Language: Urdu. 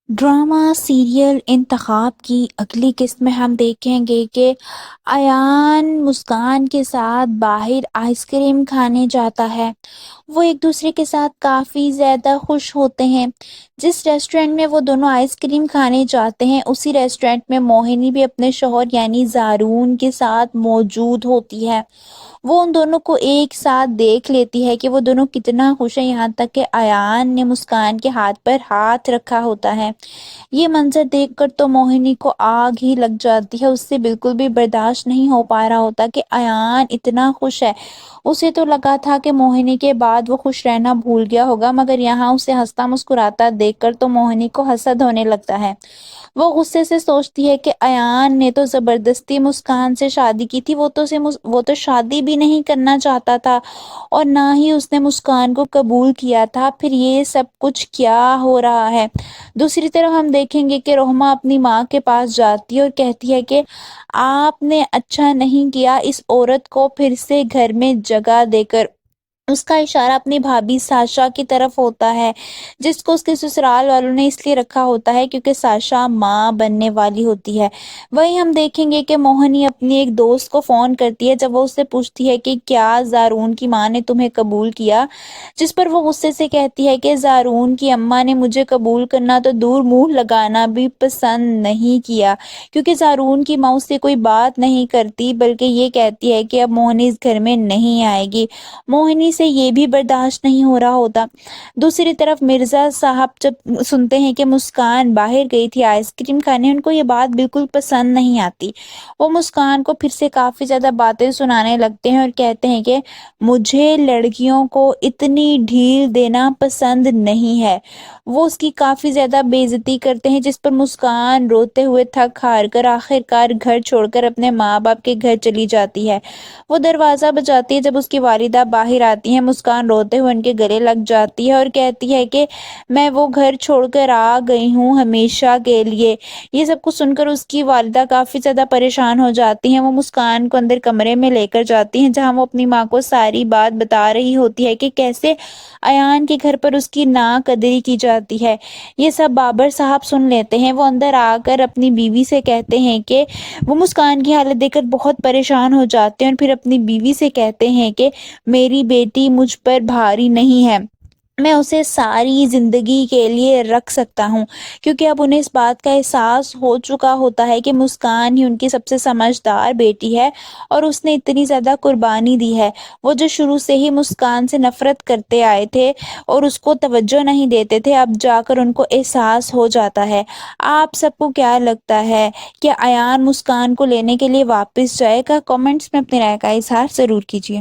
ڈرامہ سیریل انتخاب کی اگلی قسط میں ہم دیکھیں گے کہ ایان مسکان کے ساتھ باہر آئس کریم کھانے جاتا ہے۔ وہ ایک دوسرے کے ساتھ کافی زیادہ خوش ہوتے ہیں۔ جس ریسٹورینٹ میں وہ دونوں آئس کریم کھانے جاتے ہیں اسی ریسٹورینٹ میں موہنی بھی اپنے شوہر یعنی زارون کے ساتھ موجود ہوتی ہے۔ وہ ان دونوں کو ایک ساتھ دیکھ لیتی ہے کہ وہ دونوں کتنا خوش ہیں، یہاں تک کہ ایان نے مسکان کے ہاتھ پر ہاتھ رکھا ہوتا ہے۔ یہ منظر دیکھ کر تو موہنی کو آگ ہی لگ جاتی ہے، اس سے بالکل بھی برداشت نہیں ہو پا رہا ہوتا کہ ایان اتنا خوش ہے۔ اسے تو لگا تھا کہ موہنی کے بعد وہ خوش رہنا بھول گیا ہوگا، مگر یہاں اسے ہنستا مسکراتا دیکھ کر تو موہنی کو حسد ہونے لگتا ہے۔ وہ غصے سے سوچتی ہے کہ ایان نے تو زبردستی مسکان سے شادی کی تھی، وہ تو شادی بھی نہیں کرنا چاہتا تھا اور نہ ہی اس نے مسکان کو قبول کیا تھا، پھر یہ سب کچھ کیا ہو رہا ہے۔ دوسری طرف ہم دیکھیں گے کہ رحمہ اپنی ماں کے پاس جاتی ہے اور کہتی ہے کہ آپ نے اچھا نہیں کیا اس عورت کو پھر سے گھر میں جگہ دے کر۔ اس کا اشارہ اپنی بھابھی ساشا کی طرف ہوتا ہے، جس کو اس کے سسرال والوں نے اس لیے رکھا ہوتا ہے کیونکہ ساشا ماں بننے والی ہوتی ہے۔ وہیں ہم دیکھیں گے کہ موہنی اپنی ایک دوست کو فون کرتی ہے جب وہ اس سے پوچھتی ہے کہ کیا زارون کی ماں نے تمہیں قبول کیا، جس پر وہ غصے سے کہتی ہے کہ زارون کی اماں نے مجھے قبول کرنا تو دور منہ لگانا بھی پسند نہیں کیا، کیونکہ زارون کی ماں اس سے کوئی بات نہیں کرتی بلکہ یہ کہتی ہے کہ اب موہنی اس گھر میں نہیں آئے گی۔ موہنی سے یہ بھی برداشت نہیں ہو رہا ہوتا۔ دوسری طرف مرزا صاحب جب سنتے ہیں کہ مسکان باہر گئی تھی آئس کریم کھانے، ان کو یہ بات بالکل پسند نہیں آتی۔ وہ مسکان کو پھر سے کافی زیادہ باتیں سنانے لگتے ہیں اور کہتے ہیں کہ مجھے لڑکیوں کو اتنی ڈھیل دینا پسند نہیں ہے۔ وہ اس کی کافی زیادہ بے عزتی کرتے ہیں، جس پر مسکان روتے ہوئے تھک ہار کر آخر کار گھر چھوڑ کر اپنے ماں باپ کے گھر چلی جاتی ہے۔ وہ دروازہ بجاتی ہے، جب اس کی والدہ باہر آتی ہیں مسکان روتے ہوئے ان کے گلے لگ جاتی ہے اور کہتی ہے کہ میں وہ گھر چھوڑ کر آ گئی ہوں ہمیشہ کے لیے۔ یہ سب کچھ سن کر اس کی والدہ کافی زیادہ پریشان ہو جاتی ہیں۔ وہ مسکان کو اندر کمرے میں لے کر جاتی ہیں جہاں وہ اپنی ماں کو ساری بات بتا رہی ہوتی ہے کہ کیسے ایان کے گھر پر اس کی ناقدری کی جاتی ہے۔ یہ سب بابر صاحب سن لیتے ہیں۔ وہ اندر آ کر اپنی بیوی سے کہتے ہیں کہ وہ مسکان کی حالت دیکھ کر بہت پریشان ہو جاتے ہیں اور پھر اپنی بیوی سے کہتے ہیں کہ میری بیٹی مجھ پر بھاری نہیں ہے، میں اسے ساری زندگی کے لیے رکھ سکتا ہوں، کیونکہ اب انہیں اس بات کا احساس ہو چکا ہوتا ہے کہ مسکان ہی ان کی سب سے سمجھدار بیٹی ہے اور اس نے اتنی زیادہ قربانی دی ہے۔ وہ جو شروع سے ہی مسکان سے نفرت کرتے آئے تھے اور اس کو توجہ نہیں دیتے تھے، اب جا کر ان کو احساس ہو جاتا ہے۔ آپ سب کو کیا لگتا ہے کہ ایان مسکان کو لینے کے لیے واپس جائے گا؟ کامنٹس میں اپنی رائے کا اظہار ضرور کیجیے۔